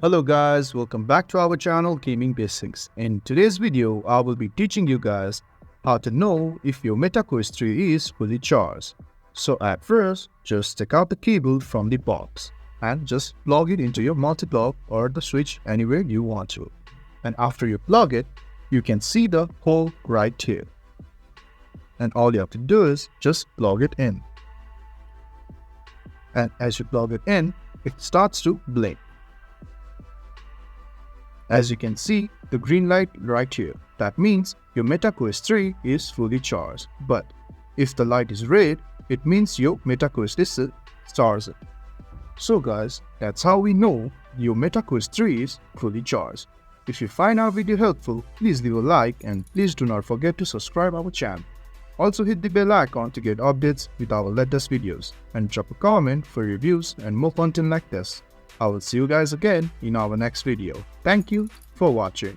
Hello guys, welcome back to our channel Gaming Basics. In today's video, I will be teaching you guys how to know if your MetaQuest 3 is fully charged. So at first, just take out the cable from the box and just plug it into your multi-plug or the switch anywhere you want to. And after you plug it, you can see the hole right here. And all you have to do is just plug it in. And as you plug it in, it starts to blink. As you can see, the green light right here. That means your MetaQuest 3 is fully charged. But if the light is red, it means your MetaQuest is charged. So guys, that's how we know your MetaQuest 3 is fully charged. If you find our video helpful, please leave a like and please do not forget to subscribe our channel. Also hit the bell icon to get updates with our latest videos and drop a comment for reviews and more content like this. I will see you guys again in our next video. Thank you for watching.